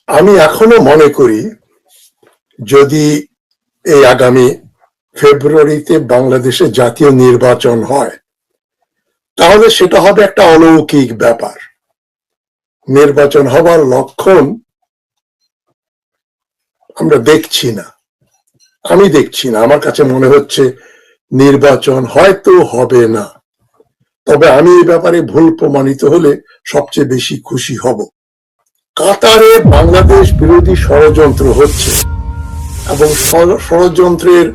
আমি এখনো মনে করি যদি এই আগামী ফেব্রুয়ারিতে বাংলাদেশে জাতীয় নির্বাচন হয় তাহলে সেটা হবে একটা অলৌকিক ব্যাপার। নির্বাচন হবার লক্ষণ আমরা দেখছি না, আমি দেখছি না। আমার কাছে মনে হচ্ছে নির্বাচন হয়তো হবে না, তবে আমি এই ব্যাপারে ভুল প্রমাণিত হলে সবচেয়ে বেশি খুশি হব। কাতারে বাংলাদেশ বিরোধী ষড়যন্ত্র হচ্ছে এবং ষড়যন্ত্রের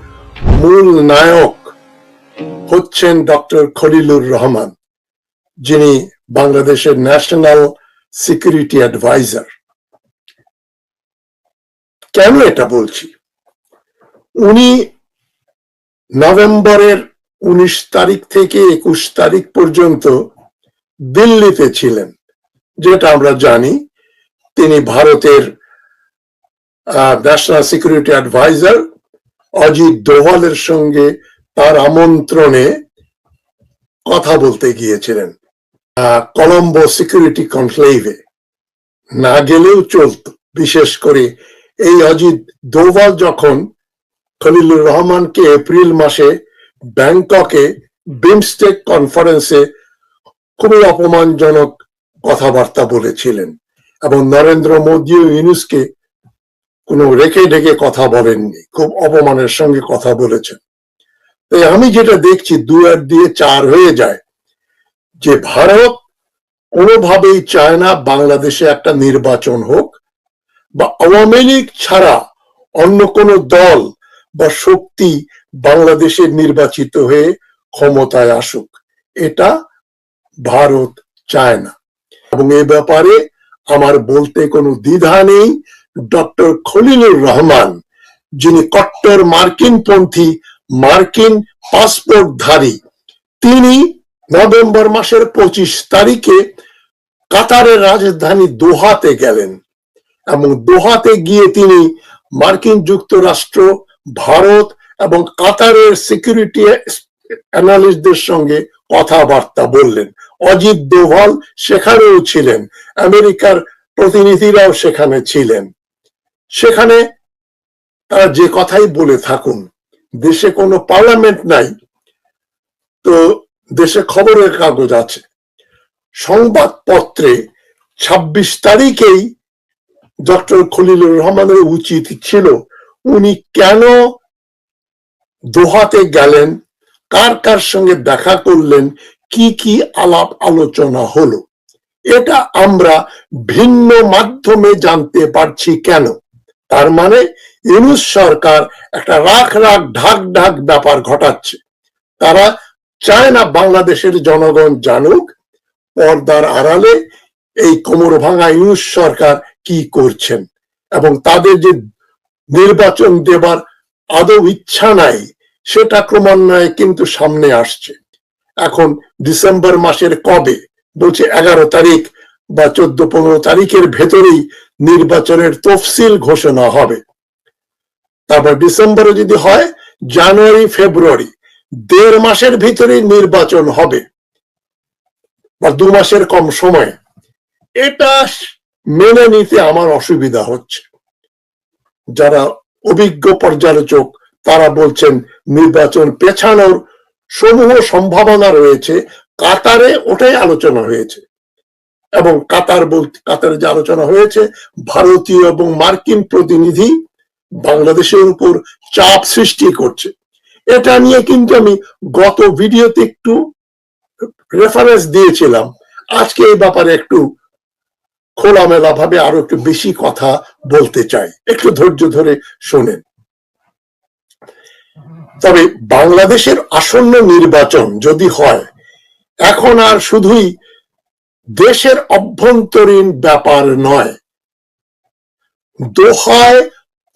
মূল নায়ক হচ্ছেন ডক্টর খলিলুর রহমান, যিনি বাংলাদেশের ন্যাশনাল সিকিউরিটি অ্যাডভাইজার। কেন এটা বলছি? উনি নভেম্বরের 19 তারিখ থেকে 21 তারিখ পর্যন্ত দিল্লিতে ছিলেন, যেটা আমরা জানি তিনি ভারতের ন্যাশনাল সিকিউরিটি অ্যাডভাইজার অজিত দোভালের সঙ্গে তার আমন্ত্রণে কথা বলতে গিয়েছিলেন কলম্বো সিকিউরিটি কনক্লেভে। না গেলেও চলত, বিশেষ করে এই অজিত দোভাল যখন খলিলুর রহমানকে এপ্রিল মাসে ব্যাংককে বিমস্টেক কনফারেন্সে খুবই অপমানজনক কথাবার্তা বলেছিলেন এবং নরেন্দ্র মোদী ও ইউনূসকে কোনো রেখে ঢেকে কথা বলেননি, খুব অপমানের সঙ্গে কথা বলেছেন। তাই আমি যেটা দেখছি 2 আর 2 4 হয়ে যায় যে ভারত কোনোভাবেই চায় না বাংলাদেশে একটা নির্বাচন হোক বা আওয়ামী লীগ ছাড়া অন্য কোনো দল বা শক্তি বাংলাদেশে নির্বাচিত হয়ে ক্ষমতায় আসুক, এটা ভারত চায় না। এবং এ ব্যাপারে আমার বলতে কোনো দ্বিধা নেই। ডক্টর খলিলুর রহমান, যিনি কট্টর মার্কিনপন্থী, মার্কিন পাসপোর্টধারী, তিনি নভেম্বর মাসের 25 তারিখে কাতারের রাজধানী দোহাতে গেলেন এবং দোহাতে গিয়ে তিনি মার্কিন যুক্তরাষ্ট্র, ভারত এবং কাতারের সিকিউরিটি অ্যানালিস্টদের সঙ্গে কথাবার্তা বললেন। অজিত দোভাল সেখানেও ছিলেন, আমেরিকার প্রতিনিধিরাও সেখানে ছিলেন। সেখানে তারা যে কথাই বলে থাকুন, দেশে কোনো পার্লামেন্ট নাই, তো দেশে খবরের কাগজ আছে। সংবাদপত্রে 26 তারিখেই ডক্টর খলিলুর রহমানের উচিত ছিল উনি কেন দোহাতে গেলেন, কার কার সঙ্গে দেখা করলেন, কি কি আলাপ আলোচনা হলো, এটা আমরা ভিন্ন মাধ্যমে জানতে পারছি। কেন? তার মানে ইউনূস সরকার একটা রাখ ঢাক ব্যাপার ঘটাচ্ছে। তারা চায় না বাংলাদেশের জনগণ জানুক পর্দার আড়ালে এই কোমর ভাঙা ইউনূস সরকার কি করছেন, এবং তাদের যে নির্বাচন দেবার আদৌ ইচ্ছা নাই সেটা ক্রমান্বয়ে কিন্তু সামনে আসছে। এখন ডিসেম্বর মাসের কবে বলছে 11 তারিখ বা 14-15 তারিখের ভেতরেই নির্বাচনের তফসিল ঘোষণা হবে। তারপর ডিসেম্বরে যদি হয়, জানুয়ারি ফেব্রুয়ারি 1.5 মাসের ভিতরে নির্বাচন হবে বা 2 মাসের কম সময়ে। এটা মেনে নিতে আমার অসুবিধা হচ্ছে। যারা অভিজ্ঞ পর্যালোচক তারা বলছেন নির্বাচন পেছানোর সমূহ সম্ভাবনা রয়েছে। কাতারে ওটাই আলোচনা হয়েছে এবং কাতারে যে আলোচনা হয়েছে, ভারতীয় এবং মার্কিন প্রতিনিধি বাংলাদেশের উপর চাপ সৃষ্টি করছে। এটা নিয়ে কিন্তু আমি গত ভিডিওতে একটু রেফারেন্স দিয়েছিলাম। আজকে এই ব্যাপারে একটু খোলামেলা ভাবে আরো একটু বেশি কথা বলতে চাই, একটু ধৈর্য ধরে শোনেন। তবে বাংলাদেশের আসন্ন নির্বাচন যদি হয়, এখন আর শুধুই দেশের অভ্যন্তরীণ ব্যাপার নয়। দোহায়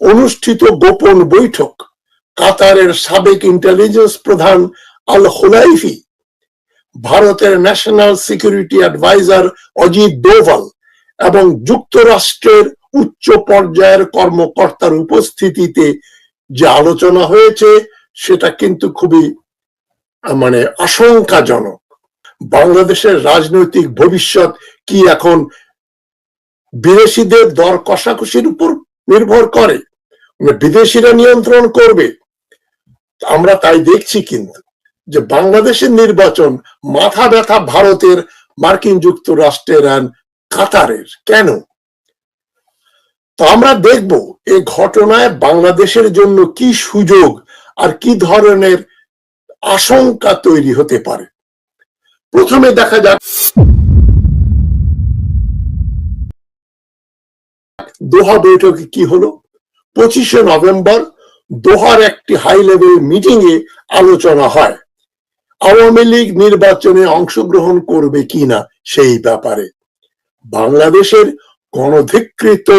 অনুষ্ঠিত গোপন বৈঠক কাতারের সাবেক ইন্টেলিজেন্স প্রধান আল খুলাইফি, ভারতের national security adviser Ajit Doval এবং যুক্তরাষ্ট্রের উচ্চ পর্যায়ের কর্মকর্তার উপস্থিতিতে যে আলোচনা হয়েছে সেটা কিন্তু খুবই আশঙ্কাজনক। বাংলাদেশের রাজনৈতিক ভবিষ্যৎ কি এখন বিদেশিদের দর কষাকষির উপর নির্ভর করে, বিদেশিরা নিয়ন্ত্রণ করবে। আমরা তাই দেখছি কিন্তু যে বাংলাদেশের নির্বাচন মাথা ব্যথা ভারতের, মার্কিন যুক্তরাষ্ট্রের আর কাতারের। কেন? তো আমরা দেখব এই ঘটনায় বাংলাদেশের জন্য কি সুযোগ আর কি ধরনের আশঙ্কা তৈরি হতে পারে। প্রথমে দেখা যাক দোহা বৈঠকে কি হলো। 25শে নভেম্বর দোহার একটি হাই লেভেল মিটিং এ আলোচনা হয় আওয়ামী লীগ নির্বাচনে অংশগ্রহণ করবে কিনা সেই ব্যাপারে। বাংলাদেশের গণধিকৃত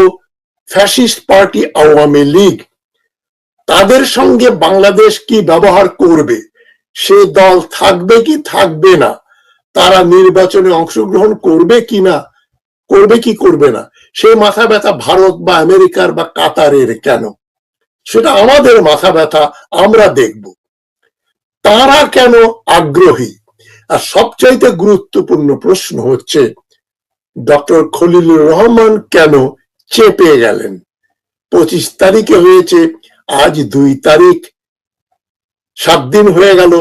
ফ্যাসিস্ট পার্টি আওয়ামী লীগ, তাদের সঙ্গে বাংলাদেশ কি ব্যবহার করবে, সে দল থাকবে কি থাকবে না, তারা নির্বাচনে অংশগ্রহণ করবে কি না, করবে কি করবে না, সেই মাথা ব্যথা ভারত বা আমেরিকার বা কাতারের কেন? সেটা আমাদের মাথা ব্যথা, আমরা দেখব তারা কেন আগ্রহী। আর সবচাইতে গুরুত্বপূর্ণ প্রশ্ন হচ্ছে ডক্টর খলিলুর রহমান কেন চেপে গেলেন? 25 তারিখে হয়েছে, আজ 2 তারিখ, 7 দিন হয়ে গেল,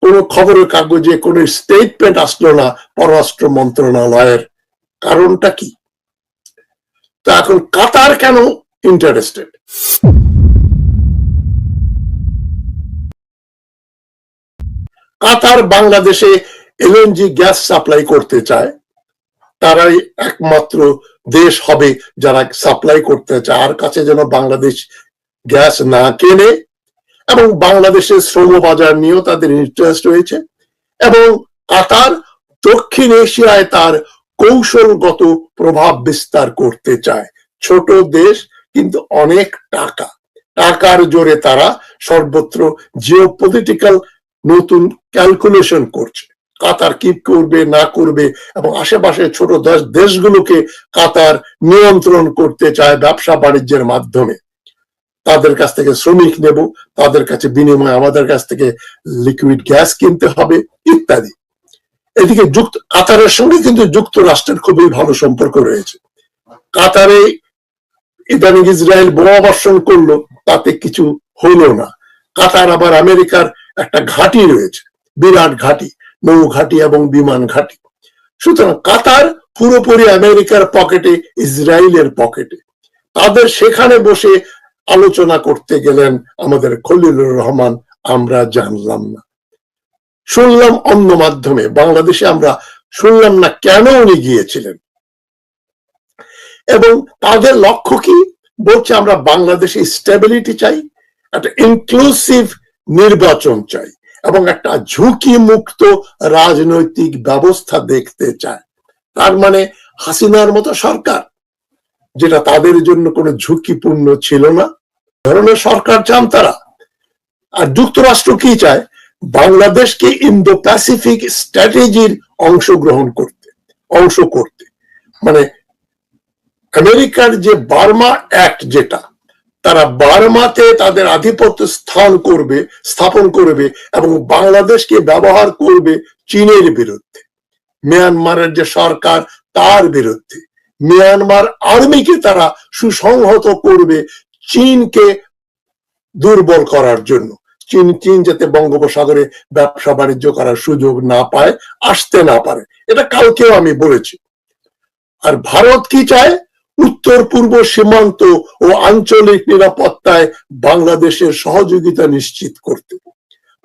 কোন খবরের কাগজে কোন স্টেটমেন্ট আসলো না পররাষ্ট্র মন্ত্রণালয়ের। কারণটা কি? তো এখন কাতার কেন ইন্টারেস্টেড? কাতার বাংলাদেশে এলএনজি গ্যাস সাপ্লাই করতে চায়, তারাই একমাত্র দেশ হবে যারা সাপ্লাই করতে চায়, আর কাছে যেন বাংলাদেশ গ্যাস না কেনে। এবং বাংলাদেশের শ্রম বাজার নিয়েও তাদের ইন্টারেস্ট রয়েছে। এবং কাতার দক্ষিণ এশিয়ায় তার কৌশলগত প্রভাব বিস্তার করতে চায়। ছোট দেশ কিন্তু অনেক টাকা, টাকার জোরে তারা সর্বত্র জিওপলিটিক্যাল নতুন ক্যালকুলেশন করছে। কাতার কি করবে না করবে, এবং আশেপাশে ছোট দেশগুলোকে কাতার নিয়ন্ত্রণ করতে চায় ব্যবসা বাণিজ্যের মাধ্যমে। তাদের কাছ থেকে শ্রমিক নেব, তাদের কাছে বিনিময়ে আমাদের কাছ থেকে লিকুইড গ্যাস কিনতে হবে ইত্যাদি। এদিকে কাতারের সঙ্গে কিন্তু যুক্তরাষ্ট্রের খুবই ভালো সম্পর্ক রয়েছে। কাতারে ইদানিং ইসরায়েল বোমা বর্ষণ করলো, তাতে কিছু হলো না। কাতার আবার আমেরিকার একটা ঘাঁটি রয়েছে, বিরাট ঘাঁটি, নৌ ঘাঁটি এবং বিমান ঘাঁটি। সুতরাং কাতার পুরোপুরি আমেরিকার পকেটে, ইসরায়েলের পকেটে। তাদের সেখানে বসে আলোচনা করতে গেলেন আমাদের খলিলুর রহমান, আমরা জানলাম না, শুনলাম অন্য মাধ্যমে। বাংলাদেশে আমরা শুনলাম না কেন উনি গিয়েছিলেন। এবং তাদের লক্ষ্য কি? বলছে আমরা বাংলাদেশে স্টেবিলিটি চাই, একটা ইনক্লুসিভ নির্বাচন চাই, এবং একটা ঝুঁকি মুক্ত রাজনৈতিক ব্যবস্থা দেখতে চায়। তার মানে হাসিনার মতো সরকার, যেটা তাদের জন্য কোনো ঝুঁকিপূর্ণ ছিল না, ধরনের সরকার চান তারা। আর যুক্তরাষ্ট্র কি চায়? বাংলাদেশকে ইন্দো প্যাসিফিক স্ট্র্যাটেজির অংশ করতে। মানে আমেরিকার যে বার্মা অ্যাক্ট, যেটা তারা বার্মাতে তাদের আধিপত্য স্থাপন করবে এবং বাংলাদেশকে ব্যবহার করবে চীনের বিরুদ্ধে, মিয়ানমারের যে সরকার তার বিরুদ্ধে। মিয়ানমার আর্মিকে তারা সুসংহত করবে চীনকে দুর্বল করার জন্য। চীন যাতে বঙ্গোপসাগরে ব্যবসা বাণিজ্য করার সুযোগ না পায়, আসতে না পারে। এটা কালকেও আমি বলেছি। আর ভারত কি চায়? উত্তর পূর্ব সীমান্ত ও আঞ্চলিক নিরাপত্তায় বাংলাদেশের সহযোগিতা নিশ্চিত করতে।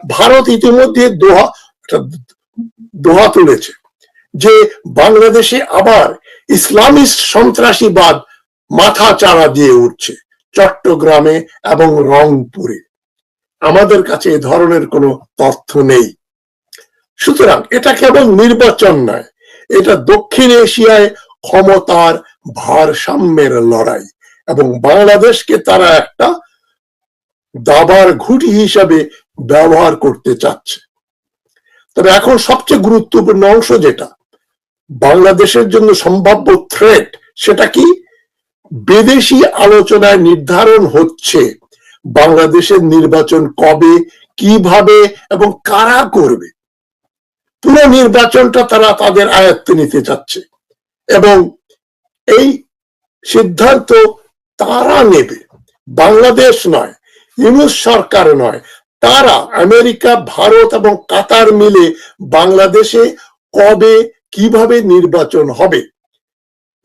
ভারত ইতিমধ্যে দোহা তুলেছে যে বাংলাদেশে আবার ইসলামিস্ট সন্ত্রাসীবাদ মাথা চাড়া দিয়ে উঠছে, চট্টগ্রামে এবং রংপুরে। আমাদের কাছে এ ধরনের কোনো তথ্য নেই। সুতরাং এটা কেবল নির্বাচন নয়, এটা দক্ষিণ এশিয়ায় ক্ষমতার ভারসাম্যের লড়াই, এবং বাংলাদেশকে তারা একটা দাবার ঘুঁটি হিসাবে ব্যবহার করতে চাচ্ছে। তবে এখন সবচেয়ে গুরুত্বপূর্ণ অংশ, যেটা বাংলাদেশের জন্য সম্ভাব্য থ্রেট, সেটা কি? বিদেশি আলোচনায় নির্ধারণ হচ্ছে বাংলাদেশের নির্বাচন কবে, কিভাবে এবং কারা করবে। পুরো নির্বাচনটা তারা তাদের আয়ত্তে নিতে চাচ্ছে। এবং এই সিদ্ধান্ত তারা নেবে, বাংলাদেশ নয়, ইউনূস সরকার নয়। তারা, আমেরিকা, ভারত এবং কাতার মিলে বাংলাদেশে কবে কিভাবে নির্বাচন হবে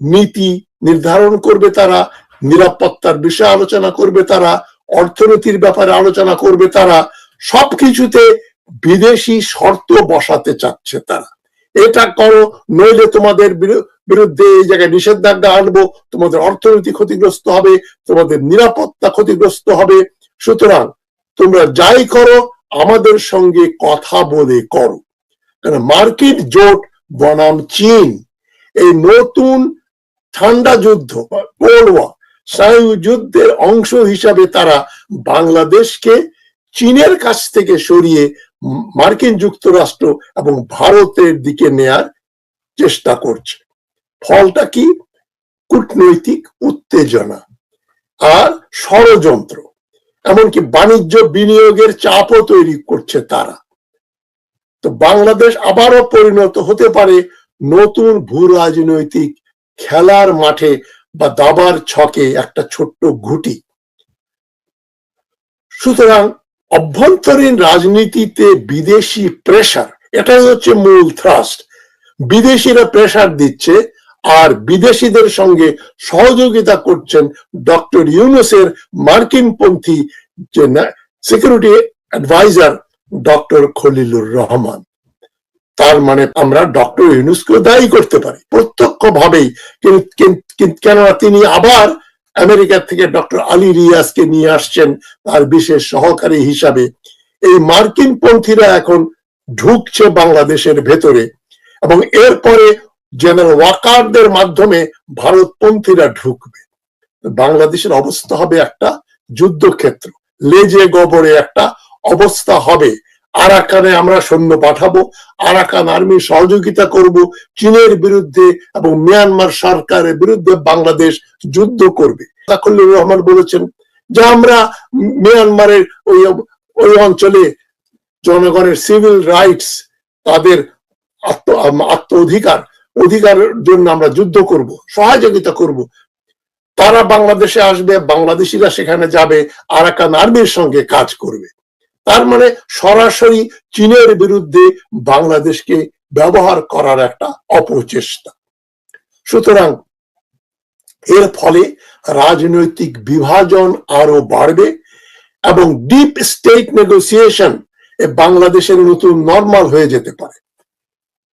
নীতি নির্ধারণ করবে, তারা নিরাপত্তার বিষয়ে আলোচনা করবে, তারা অর্থনীতির ব্যাপারে আলোচনা করবে, তারা সবকিছুতে বিদেশি শর্ত বসাতে চাচ্ছে। তারা এটা করো, নইলে তোমাদের বিরুদ্ধে এই জায়গায় নিষেধাজ্ঞা আনবো, তোমাদের অর্থনীতি ক্ষতিগ্রস্ত হবে, তোমাদের নিরাপত্তা ক্ষতিগ্রস্ত হবে। সুতরাং তোমরা যাই করো আমাদের সঙ্গে কথা বলে করো। কারণ মার্কিন জোট বনাম চীন, এই নতুন ঠান্ডা যুদ্ধ, কোল্ড ওয়ার, স্নায়ু যুদ্ধের অংশ হিসাবে তারা বাংলাদেশকে চীনের কাছ থেকে সরিয়ে মার্কিন যুক্তরাষ্ট্র এবং ভারতের দিকে নেয়ার চেষ্টা করছে। ফলটা কি? কূটনৈতিক উত্তেজনা আর ষড়যন্ত্র, এমনকি বাণিজ্য বিনিয়োগের চাপও তৈরি করছে তারা। তো বাংলাদেশ আবারও পরিণত হতে পারে নতুন ভূ রাজনৈতিক খেলার মাঠে বা দাবার ছকে একটা ছোট্ট ঘুঁটি। সুতরাং অভ্যন্তরীণ রাজনীতিতে বিদেশি প্রেসার, এটাই হচ্ছে মূল থ্রাস্ট। বিদেশিরা প্রেসার দিচ্ছে আর বিদেশিদের সঙ্গে সহযোগিতা করছেন ডক্টর ইউনূসের মার্কিনপন্থী যে security adviser doctor Khalilur Rahman. তার মানে আমরা ডক্টর ইউনূসকে দায়ী করতে পারি প্রত্যক্ষ ভাবেই, কেননা তিনি আবার আমেরিকা থেকে ডক্টর আলী রিয়াজকে নিয়ে আসছেন তার বিশেষ সহকারী হিসাবে। এই মার্কিন পন্থীরা এখন ঢুকছে বাংলাদেশের ভেতরে এবং এরপরে জেনারেল ওয়াকারদের মাধ্যমে ভারতপন্থীরা ঢুকবে। বাংলাদেশের অবস্থা হবে একটা যুদ্ধক্ষেত্র, লেজে গবরে একটা অবস্থা হবে। আরাকানে আমরা সৈন্য পাঠাবো, আরাকান আর্মি সহযোগিতা করব চীনের বিরুদ্ধে এবং মিয়ানমার সরকারের বিরুদ্ধে বাংলাদেশ যুদ্ধ করবে। খলিলুর রহমান বলেছেন যে আমরা মিয়ানমারের ওই অঞ্চলে জনগণের সিভিল রাইটস, তাদের আত্ম অধিকারের জন্য আমরা যুদ্ধ করব, সহযোগিতা করব। তারা বাংলাদেশে আসবে, বাংলাদেশিরা সেখানে যাবে, আরাকান আর্মির সঙ্গে কাজ করবে। তার মানে সরাসরি চীনের বিরুদ্ধে বাংলাদেশকে ব্যবহার করার একটা অপচেষ্টা। সুতরাং এর ফলে রাজনৈতিক বিভাজন আরো বাড়বে এবং ডিপ স্টেট নেগোসিয়েশন বাংলাদেশের নতুন নরমাল হয়ে যেতে পারে।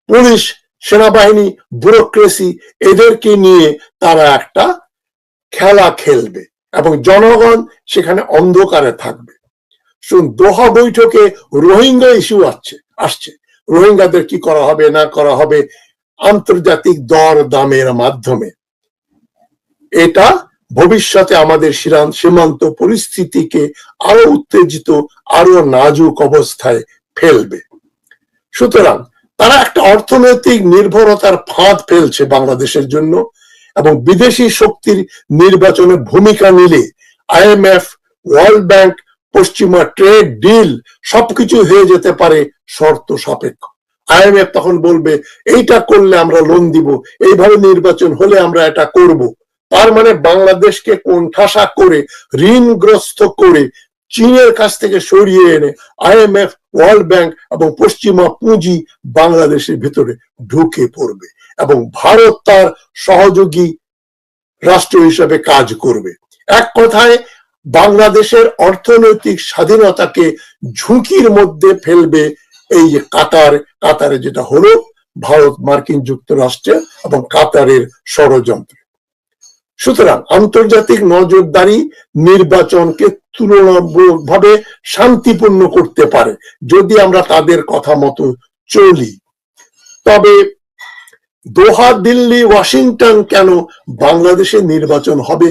পুলিশ, সেনাবাহিনী, ব্যুরোক্রেসি এদেরকে নিয়ে তারা একটা খেলা খেলবে এবং জনগণ সেখানে অন্ধকারে থাকবে। দোহা বৈঠকে রোহিঙ্গা ইস্যু আসছে, রোহিঙ্গাদের কি করা হবে না করা হবে আন্তর্জাতিক দর দামের মাধ্যমে। এটা ভবিষ্যতে আমাদের সীমান্ত পরিস্থিতিকে আরো উত্তেজিত, আরো নাজুক অবস্থায় ফেলবে। সুতরাং তারা একটা অর্থনৈতিক নির্ভরতার ফাঁদ ফেলছে বাংলাদেশের জন্য এবং বিদেশি শক্তির নির্বাচনে ভূমিকা নিলে আইএমএফ, ওয়ার্ল্ড ব্যাংক, পশ্চিমা ট্রেড ডিল সবকিছু হয়ে যেতে পারে শর্ত সাপেক্ষ। আইএমএফ তখন বলবে এইটা করলে আমরা লোন দিব, এইভাবে নির্বাচন হলে আমরা এটা করব। তার মানে বাংলাদেশকে কোণঠাসা করে, ঋণগ্রস্ত করে চীনের কাছ থেকে সরিয়ে এনে আইএমএফ, ওয়ার্ল্ড ব্যাংক এবং পশ্চিমা পুঁজি বাংলাদেশের ভিতরে ঢুকে পড়বে এবং ভারত তার সহযোগী রাষ্ট্র হিসেবে কাজ করবে। এক কথায় বাংলাদেশের অর্থনৈতিক স্বাধীনতাকে ঝুঁকির মধ্যে ফেলবে এই যে কাতারে যেটা হলো ভারত, মার্কিন যুক্তরাষ্ট্রের এবং কাতারের ষড়যন্ত্র। সুতরাং আন্তর্জাতিক নজরদারি নির্বাচনকে তুলনামূলকভাবে শান্তিপূর্ণ করতে পারে যদি আমরা তাদের কথা মতো চলি। তবে দোহা, দিল্লি, ওয়াশিংটন কেন বাংলাদেশে নির্বাচন হবে,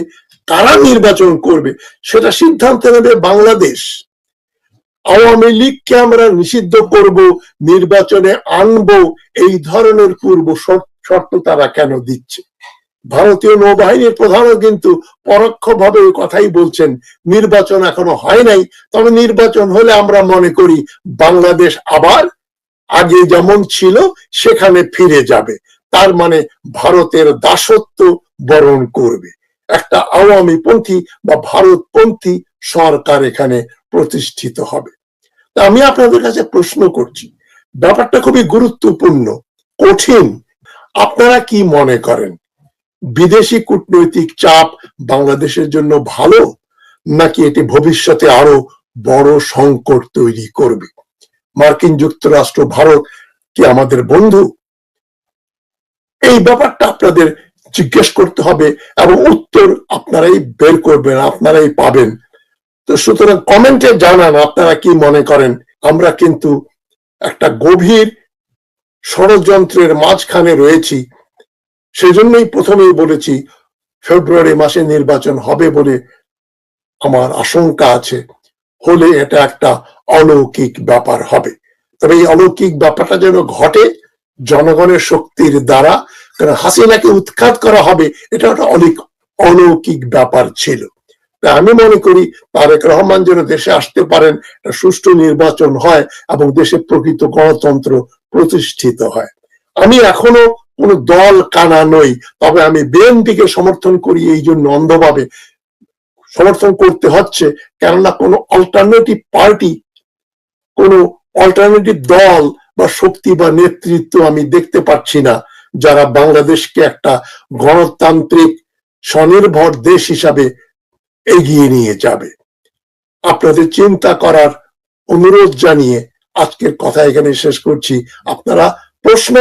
কারা নির্বাচন করবে সেটা সিদ্ধান্ত নেবে বাংলাদেশ। আওয়ামী লীগকে আমরা নিষিদ্ধ করব, নির্বাচনে আনবো, এই ধরনের পূর্ব শর্ত তারা কেন দিচ্ছে? ভারতীয় নৌবাহিনীর প্রধানও কিন্তু পরোক্ষভাবে ওই কথাই বলছেন, নির্বাচন এখনো হয় নাই, তবে নির্বাচন হলে আমরা মনে করি বাংলাদেশ আবার আগে যেমন ছিল সেখানে ফিরে যাবে। তার মানে ভারতের দাসত্ব বরণ করবে। একটা আওয়ামী পন্থী বা ভারতপন্থী সরকার এখানে প্রতিষ্ঠিত হবে। আমি আপনাদের কাছে প্রশ্ন করছি, ব্যাপারটা খুবই গুরুত্বপূর্ণ, কঠিন। আপনারা কি মনে করেন বিদেশি কূটনৈতিক চাপ বাংলাদেশের জন্য ভালো, নাকি এটি ভবিষ্যতে আরো বড় সংকট তৈরি করবে? মার্কিন যুক্তরাষ্ট্র, ভারত কি আমাদের বন্ধু? এই ব্যাপারটা আপনাদের জিজ্ঞেস করতে হবে এবং উত্তর আপনারাই বের করবেন, আপনারাই পাবেন। তো সুতরাং কমেন্টে জানান আপনারা কি মনে করেন। আমরা কিন্তু একটা গভীর ষড়যন্ত্রের মাঝখানে রয়েছি। সেজন্যই প্রথমেই বলেছি ফেব্রুয়ারি মাসে নির্বাচন হবে বলে আমার আশঙ্কা আছে। হলে এটা একটা অলৌকিক ব্যাপার হবে। তবে এই অলৌকিক ব্যাপারটা যেন ঘটে জনগণের শক্তির দ্বারা, কারণ হাসিনাকে উৎখাত করা হবে, এটা একটা অলৌকিক ব্যাপার ছিল। আমি মনে করি তারেক রহমান যেন দেশে আসতে পারেন, সুষ্ঠু নির্বাচন হয় এবং দেশে প্রকৃত গণতন্ত্র প্রতিষ্ঠিত হয়। আমি এখনো কোন দল কানা নই, তবে আমি বিএনপিকে সমর্থন করি এই জন্য অন্ধভাবে সমর্থন করতে হচ্ছে, কেননা কোনো অল্টারনেটিভ পার্টি, কোনো অল্টারনেটিভ দল বা শক্তি বা নেতৃত্ব আমি দেখতে পাচ্ছি না যারা বাংলাদেশকে একটা গণতান্ত্রিক স্বনির্ভর দেশ হিসাবে এগিয়ে নিয়ে যাবে। আপনাদের চিন্তা করার অনুরোধ জানিয়ে আজকের কথা এখানে শেষ করছি। আপনারা প্রশ্ন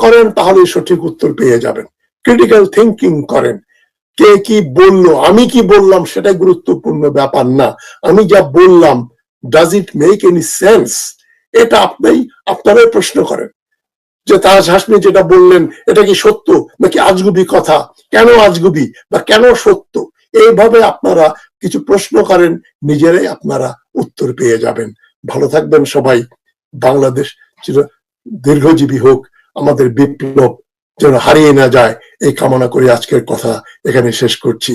করেন তাহলে সঠিক উত্তর পেয়ে যাবেন। ক্রিটিক্যাল থিঙ্কিং করেন। কে কি বললো, আমি কি বললাম সেটা গুরুত্বপূর্ণ ব্যাপার না। আমি যা বললাম, does it make any sense, এটা আপনারাই প্রশ্ন করেন। যে তাজ হাসমি যেটা বললেন এটা কি সত্য নাকি আজগুবি কথা, কেন আজগুবি বা কেন সত্য, এইভাবে আপনারা কিছু প্রশ্ন করেন, নিজেরাই আপনারা উত্তর পেয়ে যাবেন। ভালো থাকবেন সবাই। বাংলাদেশ দীর্ঘজীবী হোক, আমাদের বিপ্লব যেন হারিয়ে না যায় এই কামনা করে আজকের কথা এখানে শেষ করছি।